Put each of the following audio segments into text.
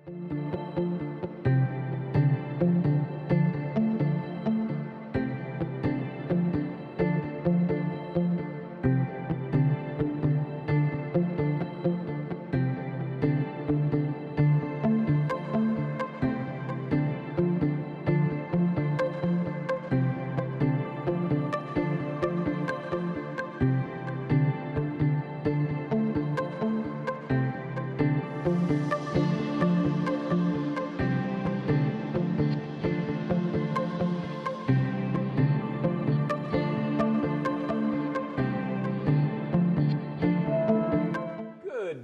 Good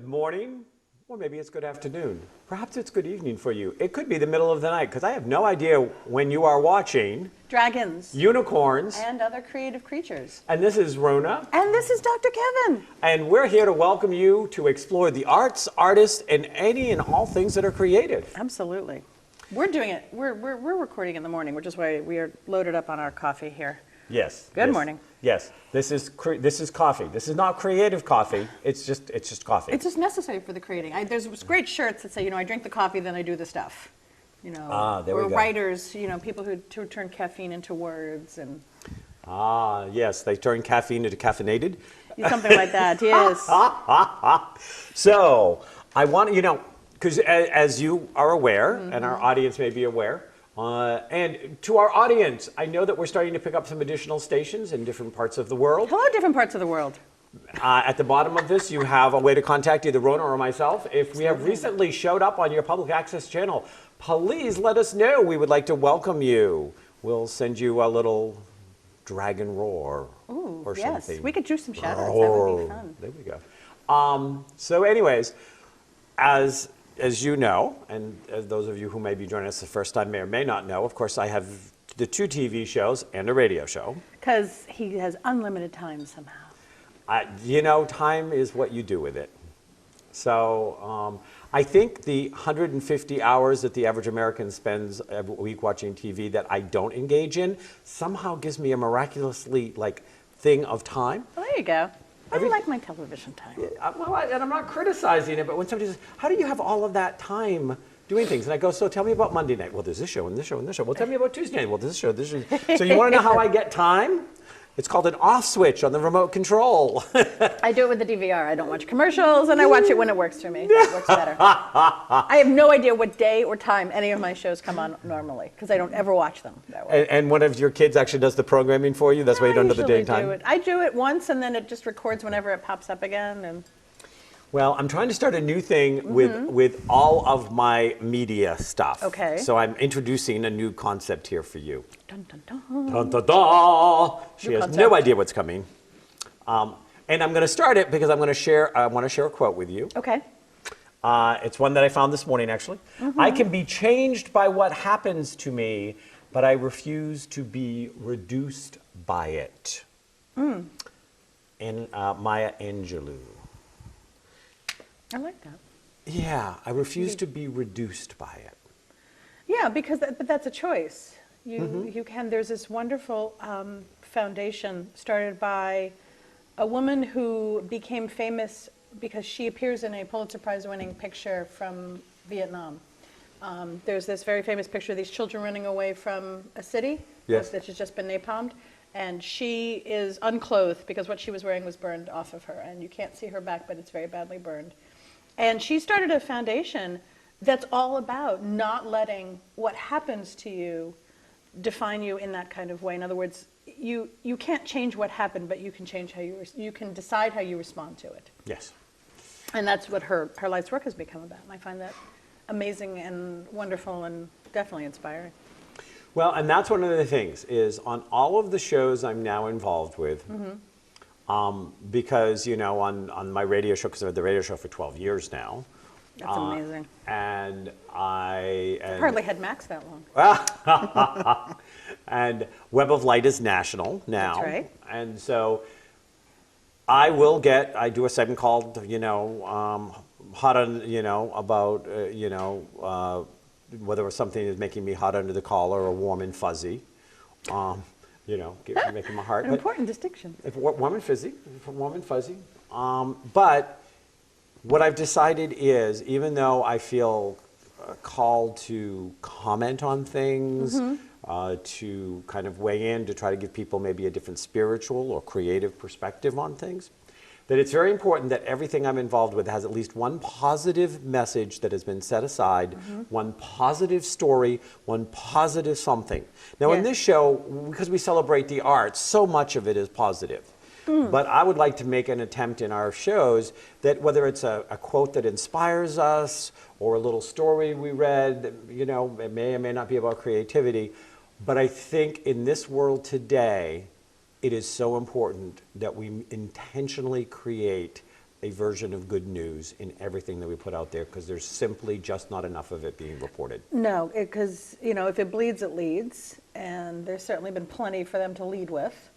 morning, or maybe it's good afternoon. Perhaps it's good evening for you. It could be the middle of the night, because I have no idea when you are watching Dragons. Unicorns. And other creative creatures. And this is Rona. And this is Dr. Kevin. And we're here to welcome you to explore the arts, artists, and any and all things that are creative. Absolutely. We're doing it. We're recording in the morning, which is why we are loaded up on our coffee here. Yes. Good yes, morning. Yes. This is coffee. This is not creative coffee. It's just coffee. It's just necessary for the creating. There's great shirts that say, I drink the coffee, then I do the stuff. There we or go. Writers, people who turn caffeine into words and Yes, they turn caffeine into caffeinated. something like that. Yes. So I want because as you are aware, and our audience may be aware, and to our audience, I know that we're starting to pick up some additional stations in different parts of the world. Hello, different parts of the world. At the bottom of this, you have a way to contact either Rona or myself. If we have recently showed up on your public access channel, please let us know. We would like to welcome you. We'll send you a little dragon roar or Yes. something. We could do some shout outs. That would be fun. There we go. So anyways, as you know, and as those of you who may be joining us the first time may or may not know, of course, I have the 2 TV shows and a radio show. Because he has unlimited time somehow. Time is what you do with it. So I think the 150 hours that the average American spends a week watching TV that I don't engage in somehow gives me a miraculously thing of time. Well, there you go. I like my television time. And I'm not criticizing it, but when somebody says, how do you have all of that time doing things? And I go, so tell me about Monday night. Well, there's this show and this show and this show. Well, tell me about Tuesday night. Well, this show, this show. So you want to know how I get time? It's called an off switch on the remote control. I do it with the DVR. I don't watch commercials, and I watch it when it works for me. It works better. I have no idea what day or time any of my shows come on normally, because I don't ever watch them that way. And one of your kids actually does the programming for you? That's why you don't know the day and time? I do it once, and then it just records whenever it pops up again. And Well, I'm trying to start a new thing with all of my media stuff. Okay. So I'm introducing a new concept here for you. dun, dun, dun. Dun, dun, dun. She New has concept. no idea what's coming. And I'm going to start it because I want to share a quote with you. Okay. It's one that I found this morning, actually. I can be changed by what happens to me, but I refuse to be reduced by it. And Maya Angelou. I like that. Yeah, I refuse to be reduced by it. Yeah, but that's a choice. You can. There's this wonderful foundation started by a woman who became famous because she appears in a Pulitzer Prize-winning picture from Vietnam. There's this very famous picture of these children running away from a city Yes. that has just been napalmed, and she is unclothed because what she was wearing was burned off of her, and you can't see her back, but it's very badly burned. And she started a foundation that's all about not letting what happens to you define you in that kind of way. In other words, you can't change what happened, but you can change how you can decide how you respond to it. Yes. And that's what her life's work has become about. And I find that amazing and wonderful and definitely inspiring. Well, and that's one of the things is on all of the shows I'm now involved with, because, on my radio show, because I've had the radio show for 12 years now. That's amazing. And I've hardly had Max that long. and Web of Light is national now. That's right. And so I do a segment called, hot on, about, whether something is making me hot under the collar or warm and fuzzy. Making my heart. An important distinction. Warm and fuzzy. But what I've decided is, even though I feel called to comment on things, to kind of weigh in, to try to give people maybe a different spiritual or creative perspective on things, that it's very important that everything I'm involved with has at least one positive message that has been set aside, one positive story, one positive something. Now in this show, because we celebrate the arts, so much of it is positive. But I would like to make an attempt in our shows that whether it's a quote that inspires us or a little story we read, that, you know, it may or may not be about creativity, but I think in this world today, it is so important that we intentionally create a version of good news in everything that we put out there, because there's simply just not enough of it being reported. No, because, you know, if it bleeds, it leads, and there's certainly been plenty for them to lead with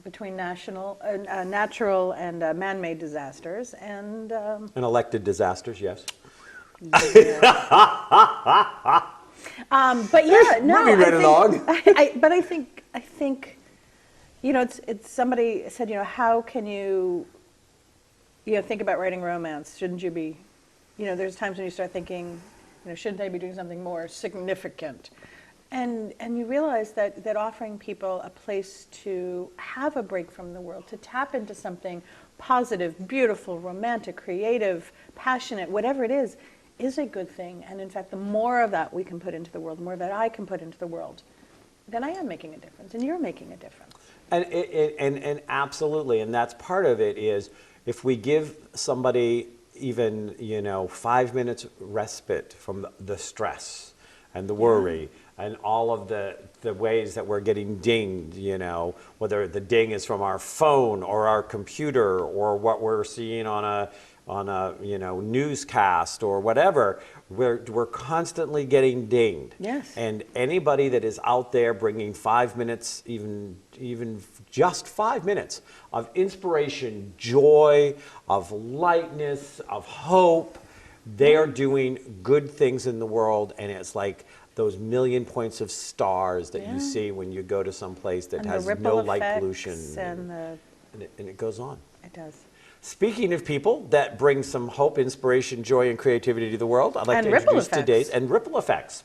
between natural and man-made disasters and elected disasters, yes. But yeah, no, but I think, you know, it's somebody said, you know, how can you know, think about writing romance? Shouldn't you be, you know, there's times when you start thinking, you know, shouldn't I be doing something more significant? And you realize that offering people a place to have a break from the world, to tap into something positive, beautiful, romantic, creative, passionate, whatever it is a good thing. And in fact, the more of that we can put into the world, the more that I can put into the world, then I am making a difference, and you're making a difference. And absolutely, and that's part of it is if we give somebody even, you know, 5 minutes respite from the stress and the worry and all of the ways that we're getting dinged, you know, whether the ding is from our phone or our computer or what we're seeing on a you know, newscast or whatever, we're constantly getting dinged. Yes. And anybody that is out there bringing 5 minutes, even just 5 minutes of inspiration, joy, of lightness, of hope, they are doing good things in the world. And it's like those million points of stars that you see when you go to some place that has no light pollution. And it goes on. It does. Speaking of people that bring some hope, inspiration, joy, and creativity to the world, I'd like to introduce today's ripple effects.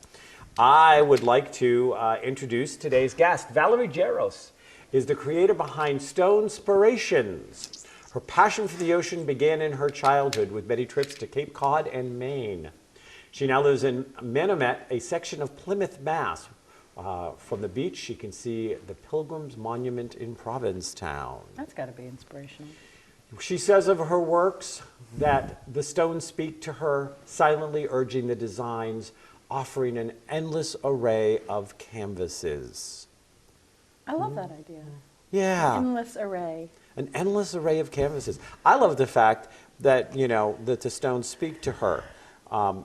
I would like to introduce today's guest. Valerie Jaros is the creator behind StoneIspirations. Her passion for the ocean began in her childhood with many trips to Cape Cod and Maine. She now lives in Manomet, a section of Plymouth, Mass. From the beach, she can see the Pilgrims Monument in Provincetown. That's got to be inspirational. She says of her works that the stones speak to her, silently urging the designs, offering an endless array of canvases. I love that idea. Yeah. An endless array. An endless array of canvases. I love the fact that, you know, that the stones speak to her,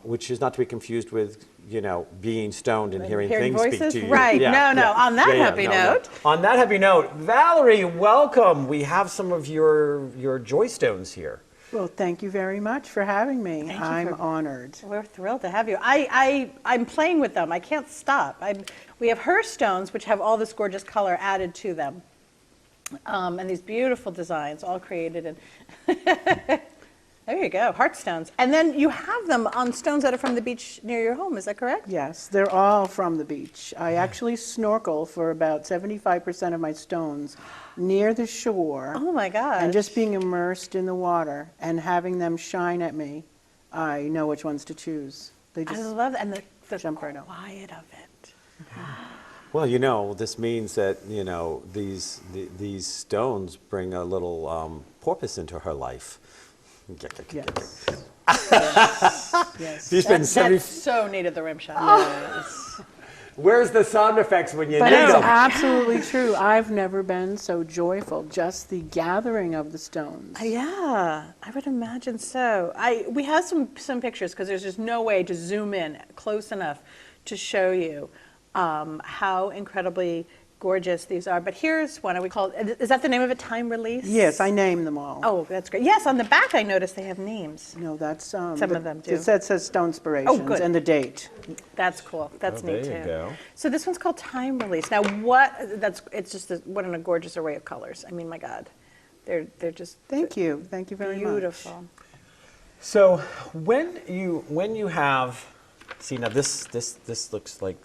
which is not to be confused with, you know, being stoned and hearing things voices? Speak to you. Right. Yeah, no. On that happy note. No. On that happy note, Valerie, welcome. We have some of your joy stones here. Well, thank you very much for having me. I'm honored. We're thrilled to have you. I'm playing with them. I can't stop. We have her stones, which have all this gorgeous color added to them. And these beautiful designs, all created in... There you go, heart stones. And then you have them on stones that are from the beach near your home, is that correct? Yes, they're all from the beach. I actually snorkel for about 75% of my stones near the shore. Oh my gosh. And just being immersed in the water and having them shine at me, I know which ones to choose. They just I love that, and the jump right out. quiet of it. Well, you know, this means that, you know, these stones bring a little porpoise into her life. Yes. Yes. You spend That so needed the rim shot. Yes. Where's the sound effects when you But need it's them? absolutely true. I've never been so joyful, just the gathering of the stones. Yeah, I would imagine so. We have some pictures because there's just no way to zoom in close enough to show you how incredibly gorgeous these are. But here's one. Is that the name of it, Time Release? Yes, I name them all. Oh, that's great. Yes, on the back I noticed they have names. No, that's some of them do. It says StoneIspirations good. and the date. That's cool. That's neat there you too. go. So this one's called Time Release. Now, it's just what a gorgeous array of colors. I mean, my God, they're just Thank you very much. beautiful. So when you have See, now this looks like,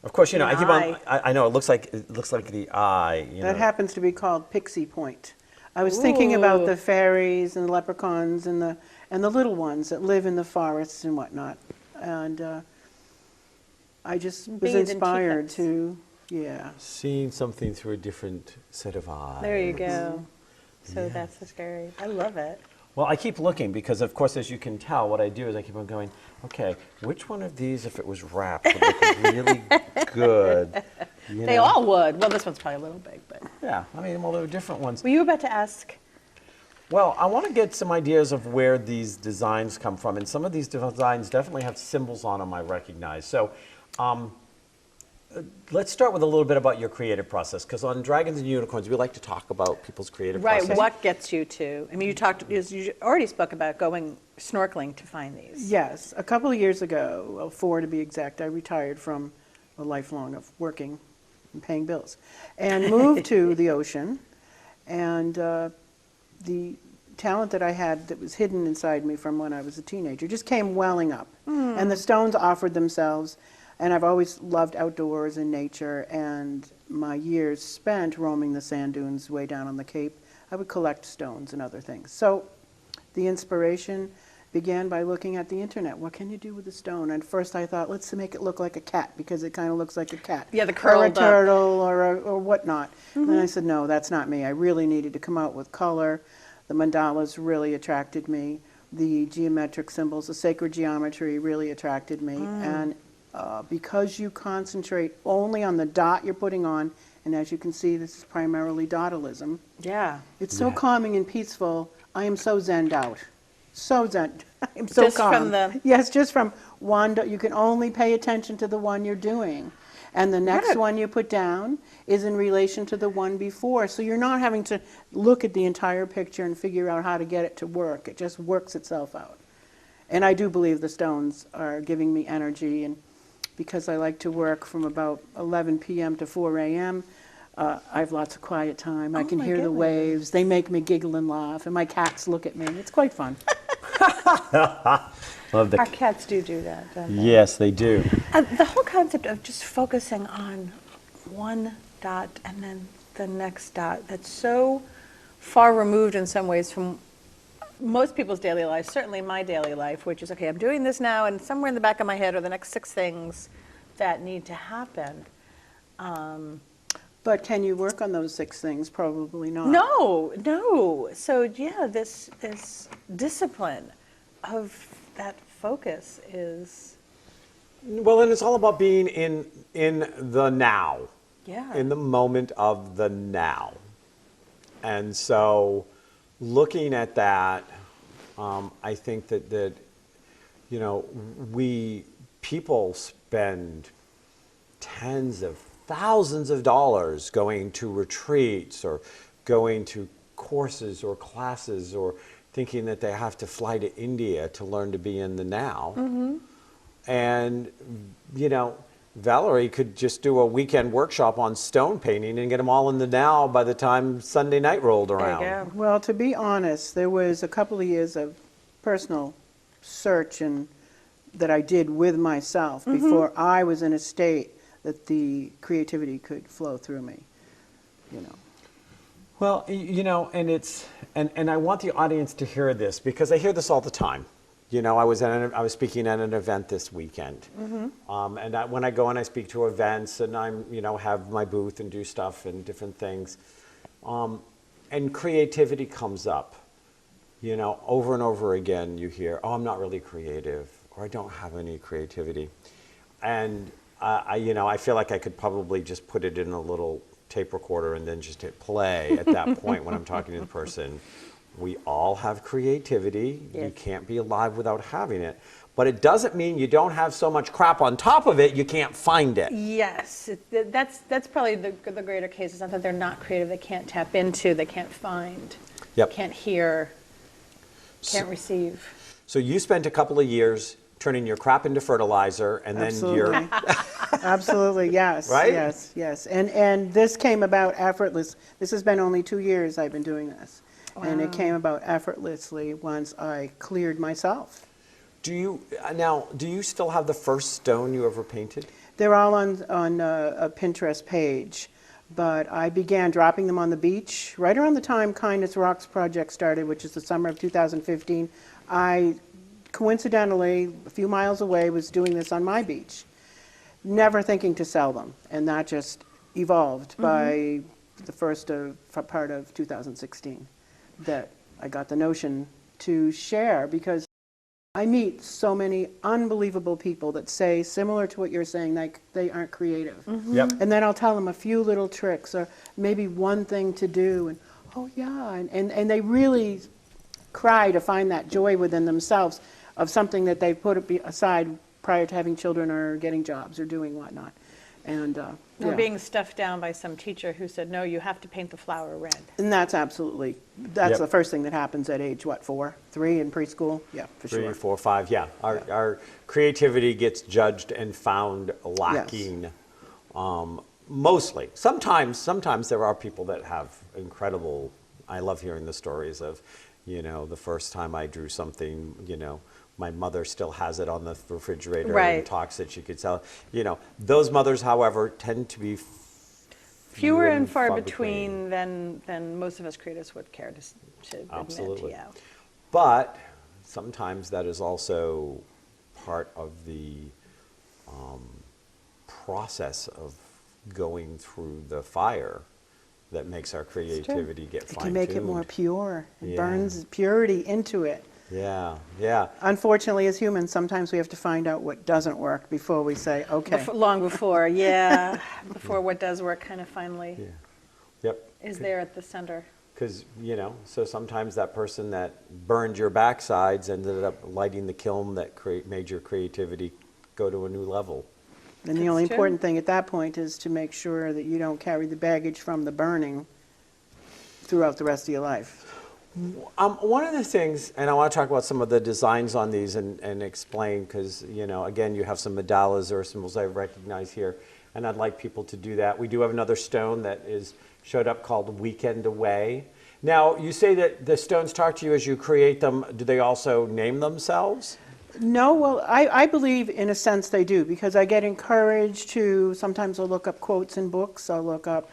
of course, you know, An I keep on, eye. I know, it looks like the eye, you know. That happens to be called Pixie Point. I was thinking about Ooh. the fairies and leprechauns and the little ones that live in the forests and whatnot. And I just was Bees and inspired teacups. to, yeah. Seeing something through a different set of eyes. There you go. So Yeah. that's the scary. I love it. Well, I keep looking because, of course, as you can tell, what I do is I keep on going, okay, which one of these, if it was wrapped, would look really good? You They know? all would. Well, this one's probably a little big, but. Yeah, I mean, well, there are different ones. Were you about to ask? Well, I want to get some ideas of where these designs come from, and some of these designs definitely have symbols on them I recognize. So let's start with a little bit about your creative process, because on Dragons and Unicorns, we like to talk about people's creative Right. process. What gets you to? I mean, you already spoke about going snorkeling to find these. Yes, a couple of years ago, well, 4 to be exact, I retired from a lifelong of working and paying bills and moved to the ocean. And the talent that I had that was hidden inside me from when I was a teenager just came welling up. And the stones offered themselves. And I've always loved outdoors and nature, and my years spent roaming the sand dunes way down on the Cape, I would collect stones and other things. So the inspiration began by looking at the internet. What can you do with a stone? And first I thought, let's make it look like a cat, because it kind of looks like a cat. Yeah, the Or a curled up. turtle, or whatnot. And then I said, no, that's not me. I really needed to come out with color. The mandalas really attracted me. The geometric symbols, the sacred geometry really attracted me. And because you concentrate only on the dot you're putting on, and as you can see, this is primarily dotalism. Yeah. It's so Yeah. calming and peaceful. I am so zenned out. So zen. I'm so Just calm. from the- Yes, just from one. You can only pay attention to the one you're doing. And the next Good. one you put down is in relation to the one before. So you're not having to look at the entire picture and figure out how to get it to work. It just works itself out. And I do believe the stones are giving me energy, and because I like to work from about 11 p.m. to 4 a.m., I have lots of quiet time. I Oh, can my hear the goodness. waves. They make me giggle and laugh, and my cats look at me. It's quite fun. Love the Our cats do that, don't they? Yes, they do. The whole concept of just focusing on one dot and then the next dot, that's so far removed in some ways from most people's daily life, certainly my daily life, which is, okay, I'm doing this now, and somewhere in the back of my head are the next 6 things that need to happen. But can you work on those 6 things? Probably not. No. So yeah, this discipline of that focus is, Well, and it's all about being in the now. yeah. In the moment of the now. And so looking at that, I think that you know, people spend tens of thousands of dollars going to retreats or going to courses or classes, or thinking that they have to fly to India to learn to be in the now. And, you know, Valerie could just do a weekend workshop on stone painting and get them all in the now by the time Sunday night rolled around. There you go. Well, to be honest, there was a couple of years of personal search and that I did with myself before I was in a state that the creativity could flow through me, you know. Well, you know, and it's and I want the audience to hear this, because I hear this all the time. You know, I was speaking at an event this weekend, and when I go and I speak to events, and have my booth and do stuff and different things, and creativity comes up. You know, over and over again, you hear, "Oh, I'm not really creative," or "I don't have any creativity," and I feel like I could probably just put it in a little tape recorder and then just hit play at that point when I'm talking to the person. We all have creativity. Yes. You can't be alive without having it. But it doesn't mean you don't have so much crap on top of it, you can't find it. Yes, that's probably the greater case. It's not that they're not creative, they can't tap into, they can't find, Yep. can't hear, can't receive. So you spent a couple of years turning your crap into fertilizer, and then you're... Absolutely. Absolutely, yes. Right? Yes. And this came about effortless. This has been only 2 years I've been doing this. And it came about effortlessly once I cleared myself. Do you still have the first stone you ever painted? They're all on a Pinterest page, but I began dropping them on the beach right around the time Kindness Rocks project started, which is the summer of 2015. I coincidentally, a few miles away, was doing this on my beach, never thinking to sell them, and that just evolved by the first part of 2016 that I got the notion to share, because I meet so many unbelievable people that say, similar to what you're saying, like they aren't creative. Yep. And then I'll tell them a few little tricks or maybe one thing to do, and oh yeah, and they really cry to find that joy within themselves of something that they put aside prior to having children or getting jobs or doing whatnot. And Or yeah. being stuffed down by some teacher who said, no, you have to paint the flower red. And that's Yep. the first thing that happens at age, what, 4, 3 in preschool? Yeah, for 3, sure. 4, 5, yeah. Our creativity gets judged and found lacking, mostly. Sometimes there are people that have incredible, I love hearing the stories of, the first time I drew something, my mother still has it on the refrigerator Right. and talks that she could sell. Those mothers, however, tend to be Fewer and far between than most of us creators would care to admit. Absolutely. Yeah. But sometimes that is also part of the process of going through the fire that makes our creativity get It fine-tuned. can make it more pure. It Yeah. burns purity into it. Yeah, yeah. Unfortunately, as humans, sometimes we have to find out what doesn't work before we say, okay. Long before, yeah. Before what does work kind of finally Yeah. Yep. is there at the center. Because, so sometimes that person that burned your backsides ended up lighting the kiln that made your creativity go to a new level. And the That's only true. important thing at that point is to make sure that you don't carry the baggage from the burning throughout the rest of your life. One of the things, and I want to talk about some of the designs on these and explain, because, again, you have some mandalas or symbols I recognize here, and I'd like people to do that. We do have another stone that showed up called Weekend Away. Now, you say that the stones talk to you as you create them. Do they also name themselves? No, well, I believe in a sense they do, because I get encouraged to, sometimes I'll look up quotes in books, I'll look up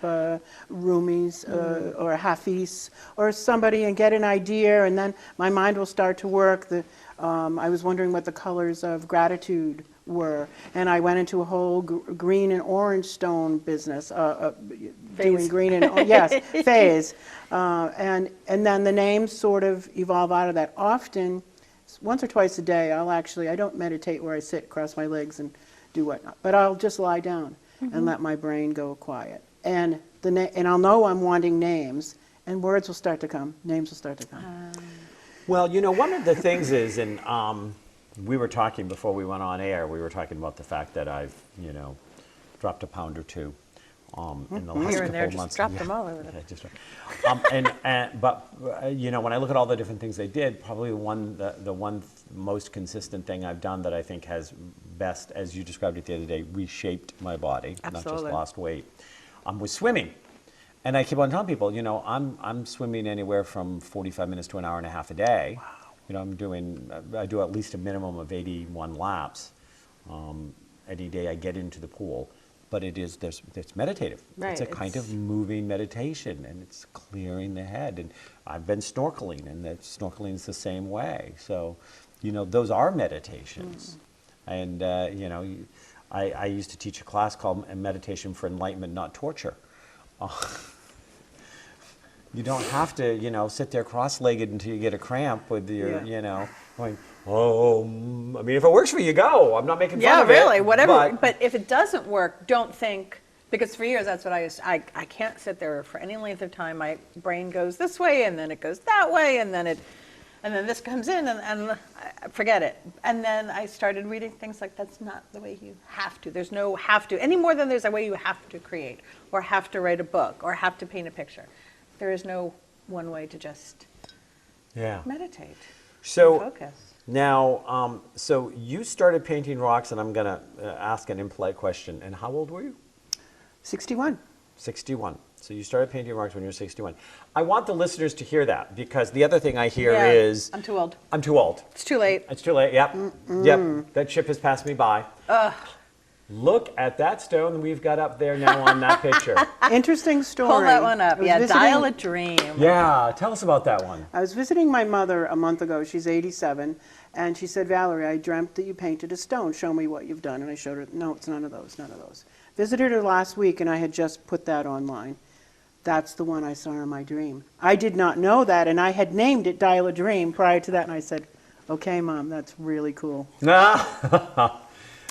Rumi's or Hafiz or somebody and get an idea, and then my mind will start to work. I was wondering what the colors of gratitude were, and I went into a whole green and orange stone business, doing green and, yes, phase. And then the names sort of evolve out of that. Often, once or twice a day, I don't meditate where I sit, cross my legs and do whatnot, but I'll just lie down and let my brain go quiet. And I'll know I'm wanting names, and words will start to come, names will start to come. Well, one of the things is, and we were talking before we went on air, we were talking about the fact that I've, dropped a pound or two in the last Here couple and there, of just months. drop them all over the Yeah, just but when I look at all the different things they did, probably the one most consistent thing I've done that I think has best, as you described it the other day, reshaped my body, not just Absolutely. lost weight, was swimming. And I keep on telling people, I'm swimming anywhere from 45 minutes to an hour and a half a day. Wow. I do at least a minimum of 81 laps any day I get into the pool. But it's meditative. Right, It's a kind of moving meditation, and it's clearing the head. And I've been snorkeling, and snorkeling is the same way. So, those are meditations. And, I used to teach a class called Meditation for Enlightenment, Not Torture. You don't have to, sit there cross-legged until you get a cramp with your, going, if it works for you, go. I'm not making fun of it. Yeah, really, whatever. But if it doesn't work, don't think, because for years that's what I can't sit there for any length of time. My brain goes this way, and then it goes that way, and then this comes in, and I forget it. And then I started reading things like, that's not the way you have to. There's no have to, any more than there's a way you have to create, or have to write a book, or have to paint a picture. There is no one way to just meditate. So focus. now, so you started painting rocks, and I'm going to ask an impolite question. And how old were you? 61. 61. So you started painting marks when you were 61. I want the listeners to hear that, because the other thing I hear Yeah, is I'm too old. I'm too old. It's too late. It's too late. Yep. Yep. That ship has passed me by. Look at that stone we've got up there now on that picture. Interesting story. Pull that one up. I was Yeah, visiting- Dial a Dream. Yeah. Tell us about that one. I was visiting my mother a month ago. She's 87. And she said, Valerie, I dreamt that you painted a stone. Show me what you've done. And I showed her, no, it's none of those, none of those. Visited her last week, and I had just put that online. That's the one I saw in my dream. I did not know that, and I had named it Dial a Dream prior to that. And I said, okay, Mom, that's really cool.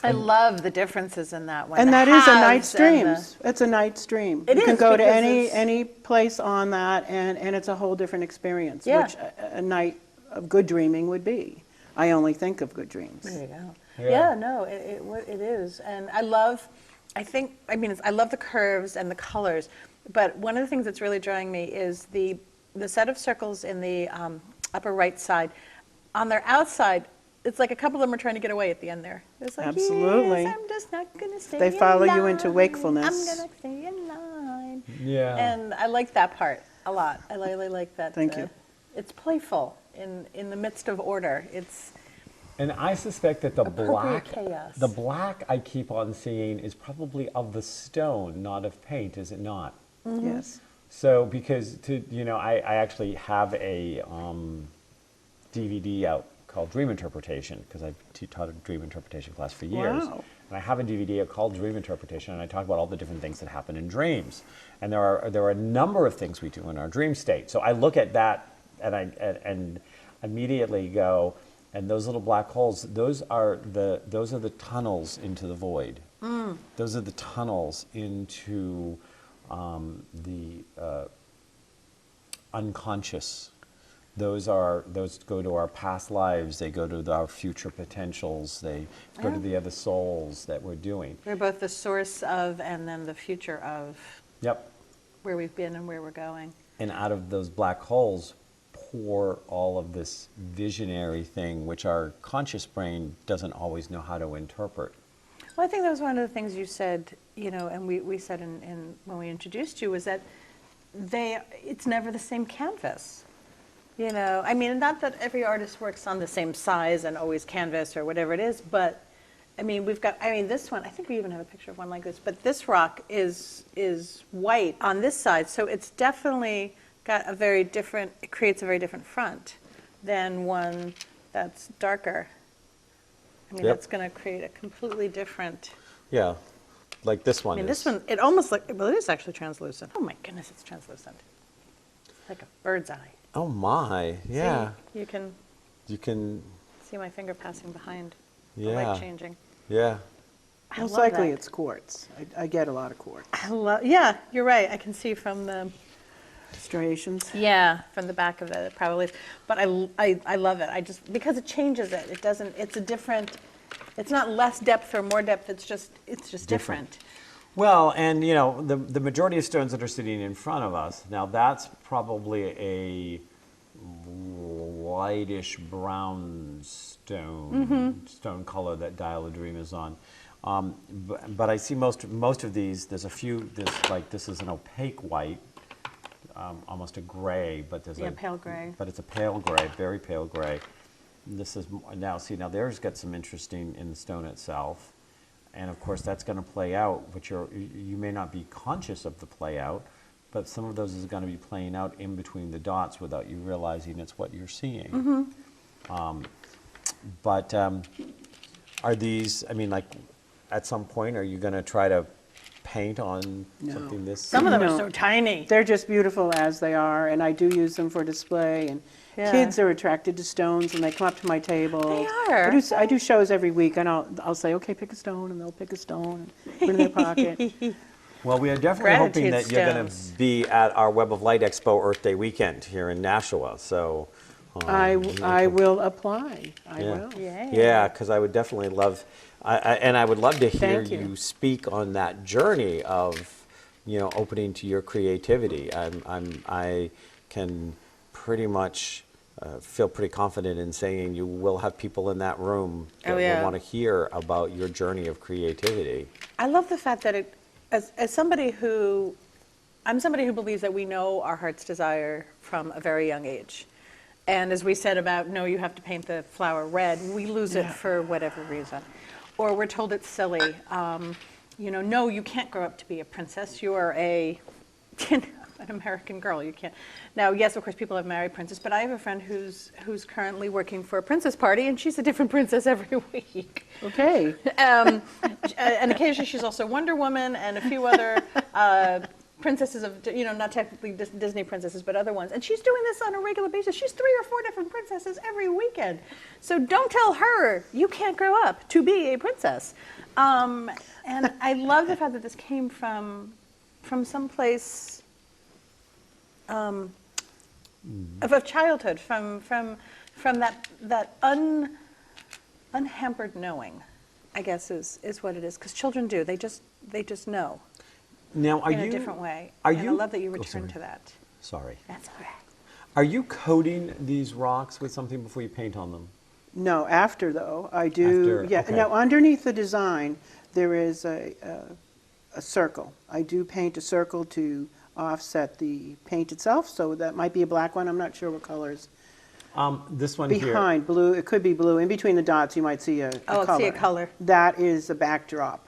I love the differences in that one. And the that is a halves night's and the- dreams. It's a night's dream. It you can is, go to because any it's- place on that, and it's a whole different experience, Yeah. which a night of good dreaming would be. I only think of good dreams. There you go. Yeah. Yeah, no, it is. And I love the curves and the colors, but one of the things that's really drawing me is the set of circles in the upper right side. On their outside, it's like a couple of them are trying to get away at the end there. It's like, Absolutely. yes, I'm just not going to stay They in follow you line. into wakefulness. I'm going to stay in line. Yeah. And I like that part a lot. I really like that. Thank you. It's playful in the midst of order. It's And I suspect that the Appropriate black, chaos. the black I keep on seeing is probably of the stone, not of paint, is it not? Yes. So, because I actually have a DVD out called Dream Interpretation, because I taught a dream interpretation class for years. Wow. And I have a DVD out called Dream Interpretation, and I talk about all the different things that happen in dreams. And there are a number of things we do in our dream state. So I look at that and immediately go, and those little black holes, those are the tunnels into the void. Those are the tunnels into the unconscious. Those go to our past lives. They go to our future potentials. They go to the other souls that we're doing. They're both the source of and then the future of Yep. where we've been and where we're going. And out of those black holes pour all of this visionary thing, which our conscious brain doesn't always know how to interpret. Well, I think that was one of the things you said, and we said in when we introduced you, was that it's never the same canvas. I mean, not that every artist works on the same size and always canvas or whatever it is, but this one, I think we even have a picture of one like this, but this rock is white on this side, so it's definitely got it creates a very different front than one that's darker. I mean, Yep. that's going to create a completely different. Yeah, like this one. I mean, this one, it almost it is actually translucent. Oh my goodness, it's translucent. Like a bird's eye. Oh my, yeah. See, you can You can, see my finger passing behind, the yeah, light changing. yeah. I Most love likely that. it's quartz. I get a lot of quartz. Yeah, you're right. I can see from the Striations. from the back of it probably. But I love it. Because it changes it. It doesn't. It's a different. It's not less depth or more depth. It's just different. Well, and the majority of stones that are sitting in front of us, now that's probably a lightish brown stone color that Dial a Dream is on. But I see most of these, there's a few, this is an opaque white, almost a gray, but there's Pale gray. But it's a pale gray, very pale gray. This is, now there's got some interesting in the stone itself. And of course that's going to play out, but you may not be conscious of the play out, but some of those is going to be playing out in between the dots without you realizing it's what you're seeing. But are these, at some point, are you going to try to paint on something this? Some of them No. are so tiny. They're just beautiful as they are, and I do use them for display. And Yeah. kids are attracted to stones, and they come up to my table. They are. I do shows every week, and I'll say, okay, pick a stone, and they'll pick a stone and put it in their pocket. Well, we are definitely hoping Gratitude that you're going to stones. be at our Web of Light Expo Earth Day weekend here in Nashua. So I will apply. I yeah. will. Yay. Yeah, because I would definitely love, and I would love to hear Thank you. you speak on that journey of, opening to your creativity. I can pretty much feel pretty confident in saying you will have people in that room that Oh, yeah. will want to hear about your journey of creativity. I love the fact that as somebody who I'm somebody who believes that we know our heart's desire from a very young age. And as we said about, no, you have to paint the flower red, we lose it for whatever reason. Or we're told it's silly. You know, no, you can't grow up to be a princess. You are an American girl. You can't. Now, yes, of course, people have married princes, but I have a friend who's currently working for a princess party, and she's a different princess every week. Okay. And occasionally she's also Wonder Woman and a few other princesses of, you know, not technically Disney princesses, but other ones. And she's doing this on a regular basis. She's 3 or 4 different princesses every weekend. So don't tell her you can't grow up to be a princess. And I love the fact that this came from someplace of childhood, from that unhampered knowing, I guess is what it is. Because children do. They just know. Now, are in you a different way. Are and you? I love that you Oh, return sorry. to that. Sorry. That's all right. Are you coating these rocks with something before you paint on them? No, after though, I do. After, Yeah. okay. Now, underneath the design, there is a circle. I do paint a circle to offset the paint itself, so that might be a black one. I'm not sure what colors. This one here. Behind blue, it could be blue. In between the dots, you might see a Oh, color. see a color. That is a backdrop.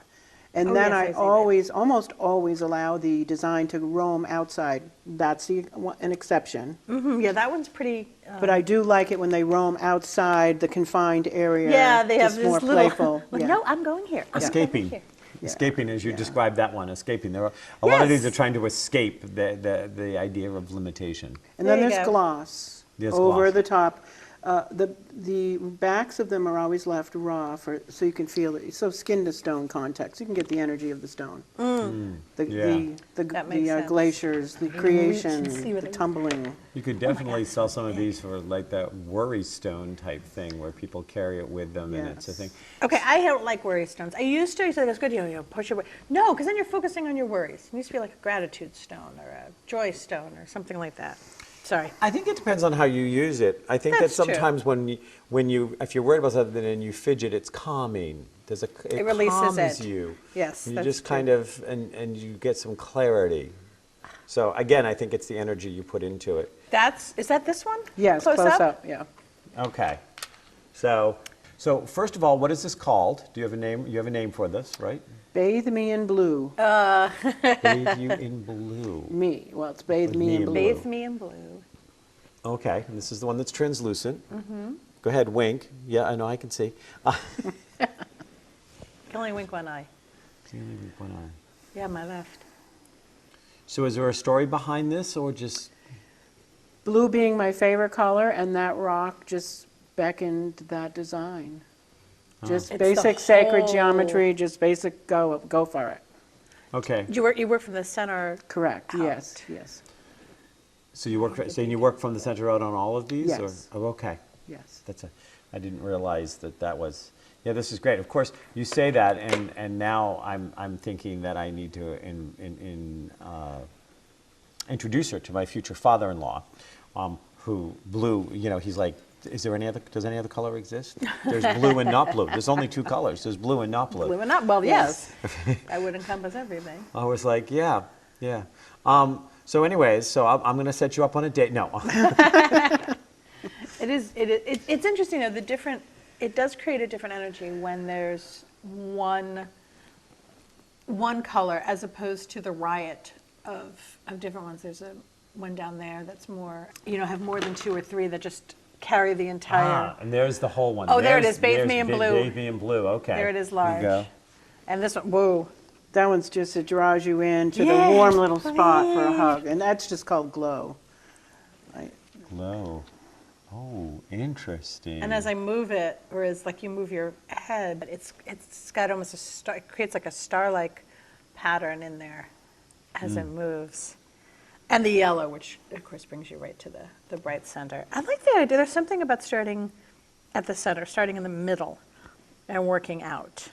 And Oh, then yes, I I see that. almost always allow the design to roam outside. That's an exception. Yeah, that one's pretty. But I do like it when they roam outside the confined area. Yeah, they have just this more little. playful. Like, yeah. no, I'm going here. I'm going Escaping. here. Escaping, as you described that one, escaping. There are a lot of these Yes. are trying to escape the idea of limitation. And then There you there's go. gloss There's over gloss. the top. The backs of them are always left raw, so you can feel it. So skin to stone contact, so you can get the energy of the stone. Yeah. That makes sense. Glaciers, the reach and creation, see what the it- tumbling. You could definitely sell some of these for like that worry stone type thing where people carry it with them and it's a Yes. thing. Okay, I don't like worry stones. I used to. I said that's good. You know, push your. No, because then you're focusing on your worries. It used to be like a gratitude stone or a joy stone or something like that. Sorry. I think it depends on how you use it. I think that That's true. sometimes if you're worried about something and you fidget, it's calming. It releases calms it. you. Yes, You that's just true. kind of and you get some clarity. So again, I think it's the energy you put into it. Is that this one? Yes, close up. Yeah. Okay. So first of all, what is this called? Do you have a name? You have a name for this, right? Bathe me in blue. Bathe you in blue. Me. Well, it's bathe With me me in in blue. Bathe me in blue. Okay, and this is the one that's translucent. Go ahead, wink. Yeah, I know, I can see. Can only wink one eye. See, only with one eye. Yeah, my left. So is there a story behind this, or just Blue being my favorite color, and that rock just beckoned that design. Just It's basic the sacred whole- geometry, just basic go for it. okay? You work from the center. Correct. Out. Yes. So you work from the center out on all of these, Yes. or okay? Yes. I didn't realize that was. Yeah, this is great. Of course, you say that, and now I'm thinking that I need to introduce her to my future father-in-law, who blue. You know, he's like, does any other color exist? There's blue and not blue. There's only 2 colors. There's blue and not blue. Blue and not. Well, yes. I would encompass everything. I was like, yeah. So anyways, I'm going to set you up on a date. No. It's interesting though, it does create a different energy when there's one color as opposed to the riot of different ones. There's one down there that's more, have more than 2 or 3 that just carry the entire. And there's the whole one. Oh, there it There's- is. Bathe there's me in blue. Bathe me in blue. Okay. There it is You large. go. And this one, whoa. That one's just, it draws you into the Yeah, warm little spot for a pretty. hug. And that's just called glow. Glow. Oh, interesting. And as I move it, or as like you move your head, it's got almost a star. It creates like a star-like pattern in there as it moves. And the yellow, which of course brings you right to the bright center. I like the idea. There's something about starting at the center, starting in the middle, and working out.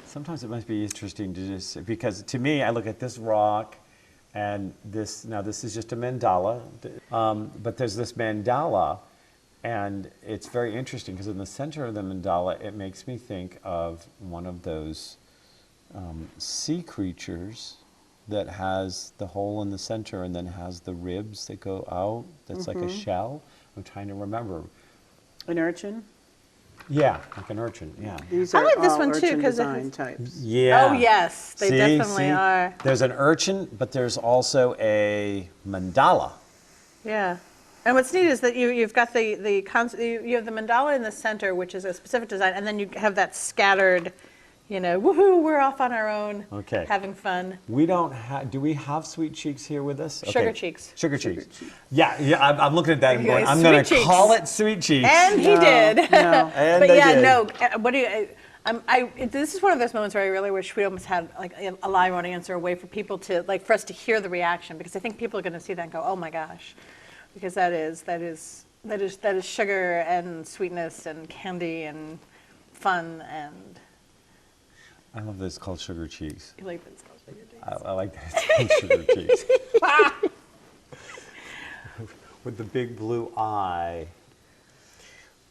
Sometimes it must be interesting to just, because to me, I look at this rock and this is just a mandala, but there's this mandala, and it's very interesting because in the center of the mandala, it makes me think of one of those sea creatures that has the hole in the center and then has the ribs that go out. That's like a shell. I'm trying to remember. An urchin. Yeah, like an urchin. Yeah. These I are like this all one, too, urchin 'cause it design has- types. Yeah. Oh, yes, they definitely are. There's an urchin, but there's also a mandala. Yeah. And what's neat is that you've got you have the mandala in the center, which is a specific design, and then you have that scattered, woohoo, we're off on our own, Okay. having fun. We don't have. Do we have Sweet Cheeks here with us? Sugar Cheeks. Sugar Cheeks. Yeah, yeah. I'm looking at that and Yeah, going, I'm Sweet going to Cheeks. call it Sweet Cheeks. And he No, did. no. And But I yeah, did. no. What do you? This is one of those moments where I really wish we almost had like a live audience or a way for people to for us to hear the reaction, because I think people are going to see that and go, oh my gosh, because that is sugar and sweetness and candy and fun, and I love this called Sugar Cheeks. you like this. I like that it's called Sugar Cheeks. With the big blue eye.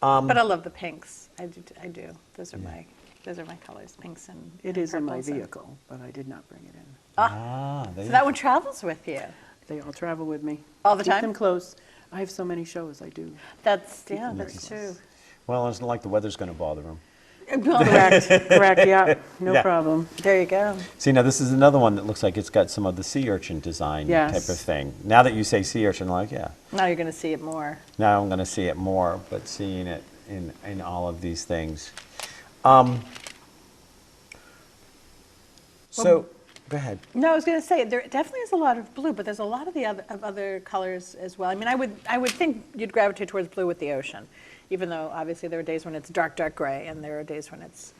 But I love the pinks. I do. Those are my colors, pinks and It is in my purples and- vehicle, but I did not bring it in. So that one travels with you. They all travel with me. All the Keep time? them close. I have so many shows I do. That's them true. Well, it's not like the weather's going to bother them. Correct, correct, yeah, no Yeah. problem. There you go. See, now this is another one that looks like it's got some of the sea urchin design Yes. type of thing. Now that you say sea urchin, I'm like, yeah. Now you're going to see it more. Now I'm going to see it more, but seeing it in all of these things. So, go ahead. No, I was going to say there definitely is a lot of blue, but there's a lot of the other colors as well. I mean, I would think you'd gravitate towards blue with the ocean, even though obviously there are days when it's dark gray, and there are days when it's,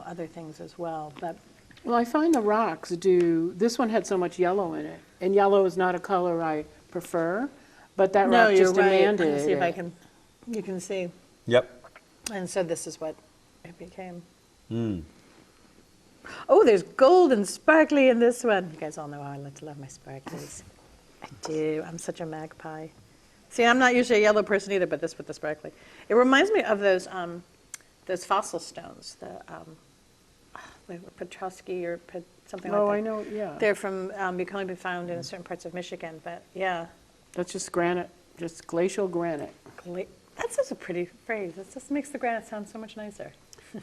other things as well. But Well, I find the rocks do, this one had so much yellow in it, and yellow is not a color I prefer, but that no, rock you're just right. demanded Let me see if it. I can. You can see, Yep. and so this is what it became. Mm. Oh, there's gold and sparkly in this one. You guys all know how I like to love my sparklies. I do. I'm such a magpie. See, I'm not usually a yellow person either, but this with the sparkly. It reminds me of those fossil stones, the Petrovsky or something like that. Oh, I know, yeah. They're from, you can only be found in certain parts of Michigan, but yeah. That's just granite, just glacial granite. That's such a pretty phrase. That just makes the granite sound so much nicer.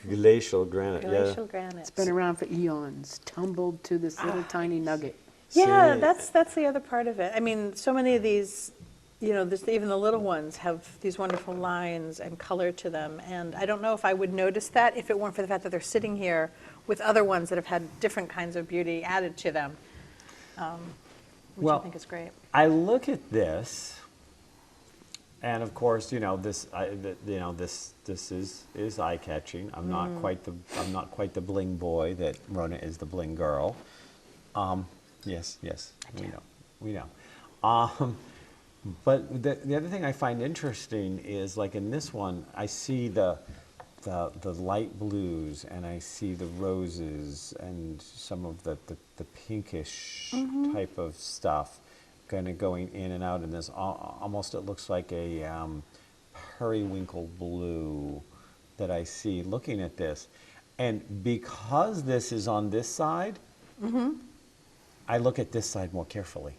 Glacial granite, Glacial granite. It's been around for eons, tumbled to this little tiny nugget. Yeah, See. that's the other part of it. I mean, so many of these, even the little ones have these wonderful lines and color to them. And I don't know if I would notice that if it weren't for the fact that they're sitting here with other ones that have had different kinds of beauty added to them, which I think is great. I look at this, and of course, this is eye catching. I'm not quite the bling boy that Rona is the bling girl. Yes, we know. But the other thing I find interesting is, like in this one, I see the light blues, and I see the roses and some of the pinkish type of stuff kind of going in and out in this. Almost it looks like a periwinkle blue that I see looking at this. And because this is on this side, I look at this side more carefully.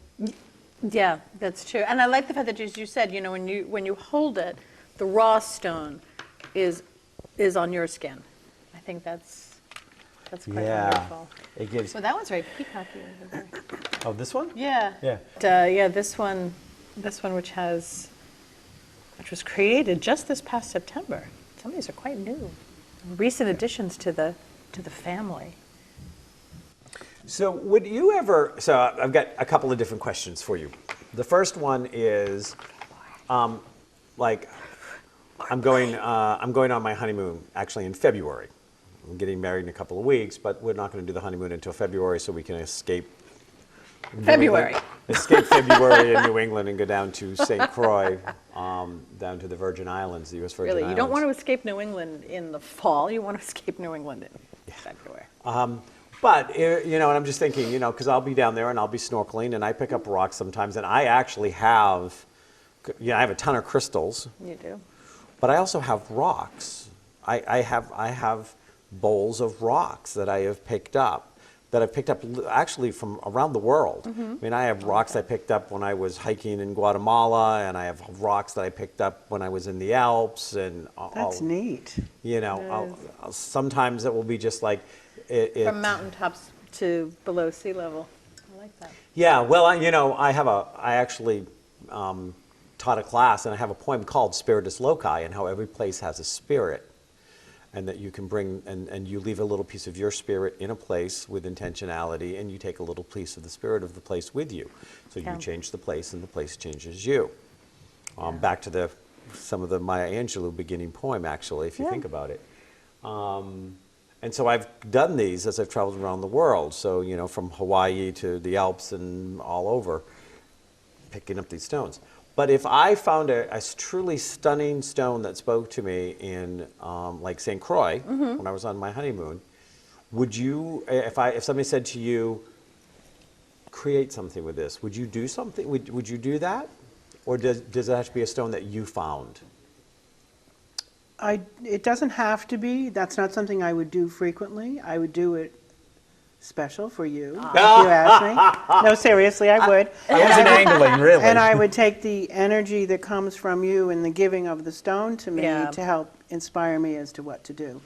Yeah, that's true. And I like the fact that, as you said, when you hold it, the raw stone is on your skin. I think that's quite wonderful. It gives. So that one's very peacocky over there. Oh, this one? Yeah. Yeah. This one, which was created just this past September. Some of these are quite new, recent additions to the family. So would you ever? So I've got a couple of different questions for you. The first one is, like, I'm going on my honeymoon actually in February. I'm getting married in a couple of weeks, but we're not going to do the honeymoon until February, so we can escape. February. Escape February in New England and go down to St. Croix, down to the Virgin Islands, the U.S. Virgin Islands. Really, you don't want to escape New England in the fall. You want to escape New England in February. But, and I'm just thinking, because I'll be down there and I'll be snorkeling and I pick up rocks sometimes, and I actually have, I have a ton of crystals. You do. But I also have rocks. I have bowls of rocks that I have picked up that I picked up actually from around the world. I mean, I have rocks I picked up when I was hiking in Guatemala, and I have rocks that I picked up when I was in the Alps, and That's neat. you know, sometimes it will be just like From mountaintops to below sea level. I like that. Yeah, well, I actually taught a class, and I have a poem called Spiritus Loci, and how every place has a spirit, and that you can bring, and you leave a little piece of your spirit in a place with intentionality, and you take a little piece of the spirit of the place with you. So you change the place, and the place changes you. Back to some of the Maya Angelou beginning poem, actually, if you think about it. And so I've done these as I've traveled around the world. So, from Hawaii to the Alps and all over, picking up these stones. But if I found a truly stunning stone that spoke to me in, like St. Croix, when I was on my honeymoon, would you, if somebody said to you, create something with this, would you do something? Would you do that? Or does it have to be a stone that you found? It doesn't have to be. That's not something I would do frequently. I would do it special for you, if you ask me. No, seriously, I would. I wasn't angling, really. And I would take the energy that comes from you and the giving of the stone to me to help inspire me as to what to do.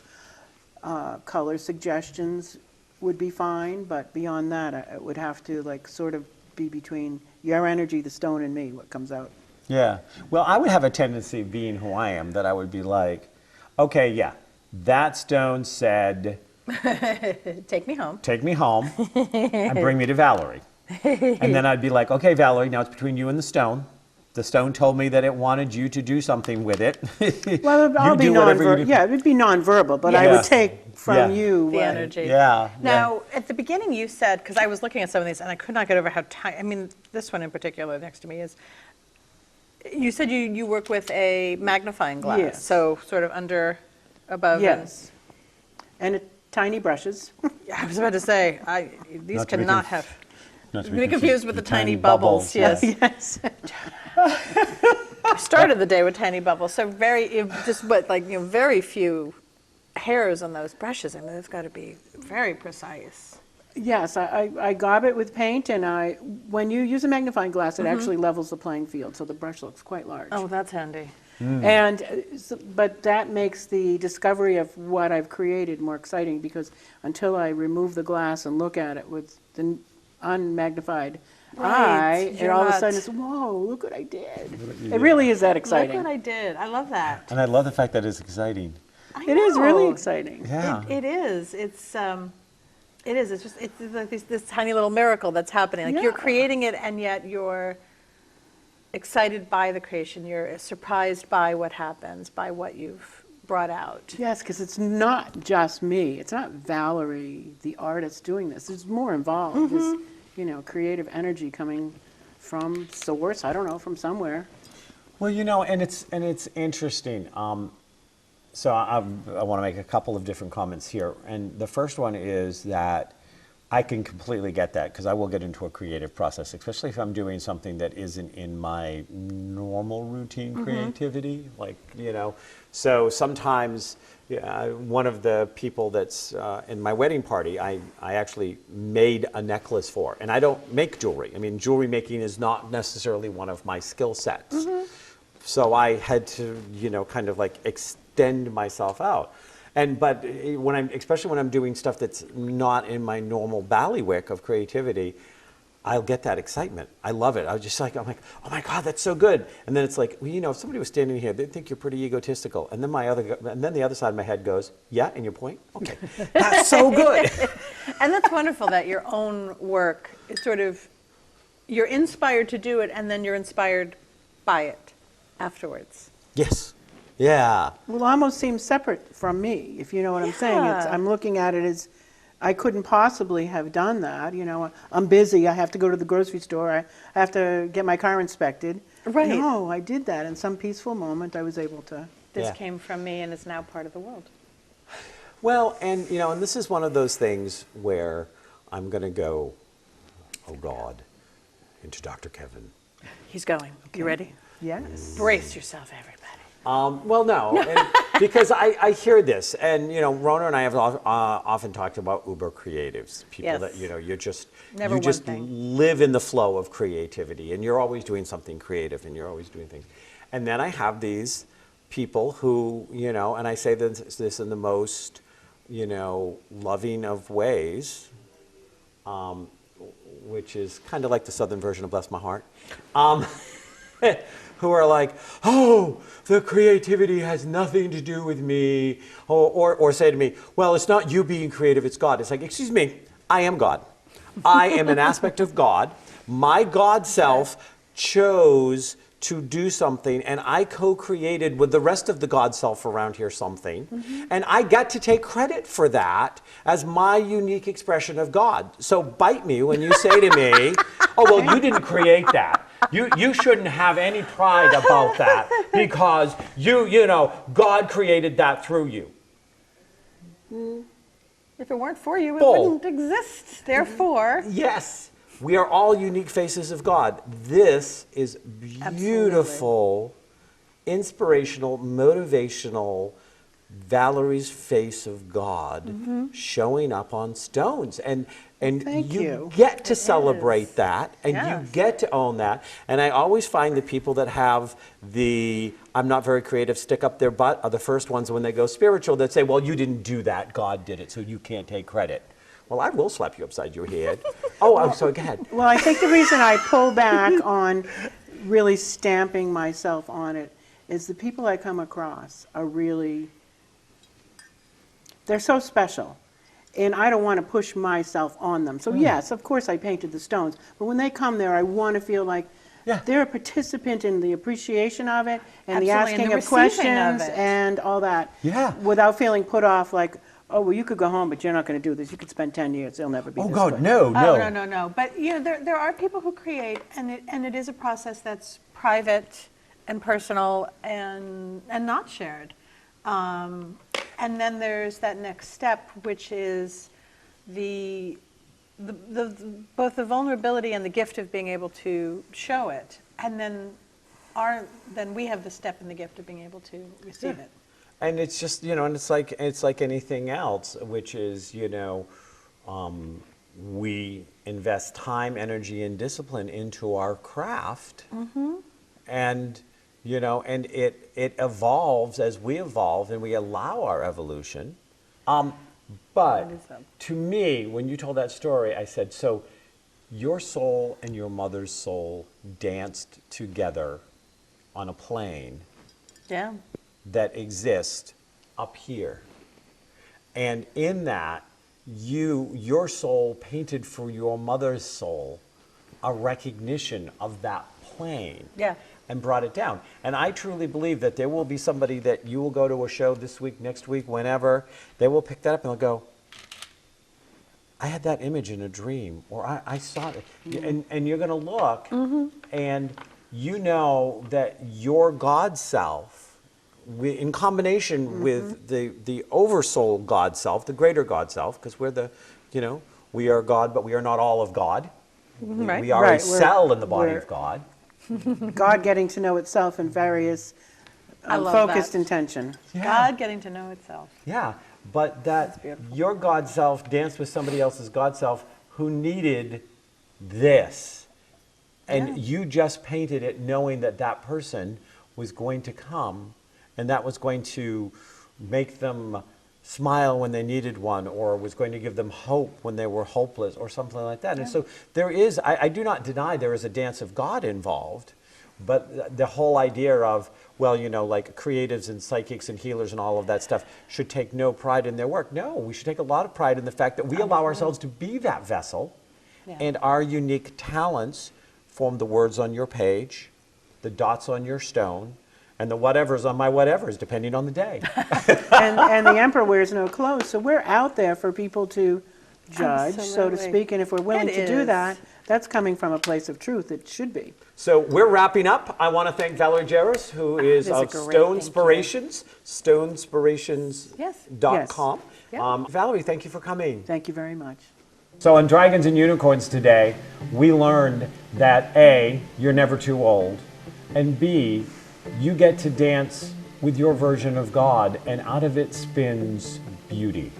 Color suggestions would be fine, but beyond that, it would have to sort of be between your energy, the stone, and me, what comes out. Yeah. Well, I would have a tendency, being who I am, that I would be like, okay, yeah, that stone said, Take me home. take me home and bring me to Valerie. And then I'd be like, okay, Valerie, now it's between you and the stone. The stone told me that it wanted you to do something with it. Well, I'll be nonverbal. Yeah, it would be nonverbal, but I would take from you the energy. Yeah. Now, at the beginning you said, because I was looking at some of these and I could not get over how tiny, I mean, this one in particular next to me is, you said you work with a magnifying glass. Yes. So sort of under, above. Yes. And tiny brushes. I was about to say, these Not to be cannot conf- have, Not to be confused with the tiny bubbles. Yes. Yes. I started the day with tiny bubbles. So very few hairs on those brushes. I mean, they've got to be very precise. Yes, I gob it with paint, and when you use a magnifying glass, it actually levels the playing field, so the brush looks quite large. Oh, that's handy. But that makes the discovery of what I've created more exciting, because until I remove the glass and look at it with the unmagnified eye, and all of a sudden it's, whoa, look what I did. It really is that exciting. Look what I did. I love that. And I love the fact that it's exciting. It is really exciting. Yeah. It is. It is. It's just like this tiny little miracle that's happening. Like you're creating it, and yet you're excited by the creation. You're surprised by what happens, by what you've brought out. Yes, because it's not just me. It's not Valerie, the artist, doing this. There's more involved. This, creative energy coming from source. I don't know, from somewhere. Well, and it's interesting. So I want to make a couple of different comments here. And the first one is that I can completely get that, because I will get into a creative process, especially if I'm doing something that isn't in my normal routine creativity. So sometimes one of the people that's in my wedding party, I actually made a necklace for. And I don't make jewelry. I mean, jewelry making is not necessarily one of my skill sets. So I had to, kind of extend myself out. But especially when I'm doing stuff that's not in my normal ballywick of creativity, I'll get that excitement. I love it. I'm like, oh my God, that's so good. And then it's like, well, if somebody was standing here, they'd think you're pretty egotistical. And then the other side of my head goes, yeah, and your point? Okay, that's so good. And that's wonderful that your own work is sort of, you're inspired to do it, and then you're inspired by it afterwards. Yes. Yeah. Well, it almost seems separate from me, if you know what I'm saying. I'm looking at it as, I couldn't possibly have done that. I'm busy. I have to go to the grocery store. I have to get my car inspected. Right. No, I did that. In some peaceful moment, I was able to. This came from me and is now part of the world. Well, and this is one of those things where I'm going to go, oh God, into Dr. Kevin. He's going. You ready? Yes. Brace yourself, everybody. Well, no, and because I hear this, and Rona and I have often talked about uber creatives, people Yes. that Never you one just thing. live in the flow of creativity, and you're always doing something creative, and you're always doing things. And then I have these people who, and I say this in the most, loving of ways, which is kind of like the Southern version of Bless My Heart. Who are like, oh, the creativity has nothing to do with me, or say to me, well, it's not you being creative, it's God. It's like, excuse me, I am God. I am an aspect of God. My God self chose to do something, and I co-created with the rest of the God self around here something, and I got to take credit for that as my unique expression of God. So bite me when you say to me, oh, well, you didn't create that. You shouldn't have any pride about that because God created that through you. If it weren't for you, it Bull. wouldn't exist. Therefore, Yes, we are all unique faces of God. This is beautiful, inspirational, motivational Valerie's face of God showing up on stones. And Thank you. get to It celebrate is. that, and you Yes. get to own that. And I always find the people that have the I'm not very creative stick up their butt are the first ones when they go spiritual that say, well, you didn't do that, God did it, so you can't take credit. Well, I will slap you upside your head. I'm sorry, go ahead. Well, I think the reason I pull back on really stamping myself on it is the people I come across are really, they're so special. And I don't want to push myself on them. So yes, of course I painted the stones. But when they come there, I want to feel like they're a participant in the appreciation of it and the Absolutely, and asking the of receiving of questions it. and all that. Yeah. Without feeling put off like, oh, well, you could go home, but you're not going to do this. You could spend 10 years. It'll never be Oh, this God, good. no. Oh, no. But there are people who create, and it is a process that's private and personal and not shared. And then there's that next step, which is both the vulnerability and the gift of being able to show it, and then we have the step and the gift of being able to receive it. And it's just, and it's like anything else, which is, we invest time, energy, and discipline into our craft, and and it evolves as we evolve, and we allow our evolution. But to me, when you told that story, I said, so your soul and your mother's soul danced together on a plane Yeah. that exist up here. And in that, your soul painted for your mother's soul a recognition of that plane. Yeah. And brought it down. And I truly believe that there will be somebody that you will go to a show this week, next week, whenever, they will pick that up and they'll go, I had that image in a dream, or I saw it. And you're going to look, and you know that your God self, in combination with the oversoul God self, the greater God self, because we are God, but we are not all of God. Right. We are a Right, cell in the body we're- of God. God getting to know itself in various I love focused that. intention. God getting to know itself. Yeah, but that beautiful. your God self danced with somebody else's God self who needed this. And you just painted it knowing that that person was going to come and that was going to make them smile when they needed one, or was going to give them hope when they were hopeless, or something like that. And so there is, I do not deny there is a dance of God involved, but the whole idea of, well, like creatives and psychics and healers and all of that stuff should take no pride in their work. No, we should take a lot of pride in the fact that we allow ourselves to be that vessel, and our unique talents form the words on your page, the dots on your stone, and the whatevers on my whatevers, depending on the day. And the emperor wears no clothes, so we're out there for people to judge, so to Absolutely. speak. And if we're willing It to do is. that, that's coming from a place of truth. It should be. So we're wrapping up. I want to thank Valerie Jaros, who is It is a of great- StoneIspirations, Yes. StoneIspirations.com. Yeah. Valerie, thank you for coming. Thank you very much. So on Dragons and Unicorns today, we learned that A, you're never too old, and B, you get to dance with your version of God, and out of it spins beauty.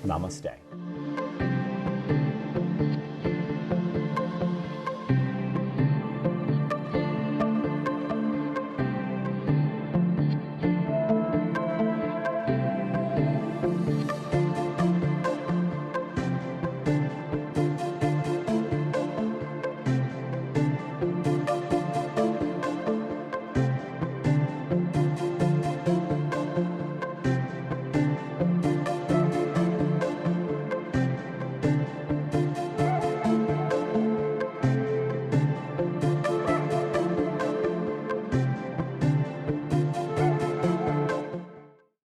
Namaste.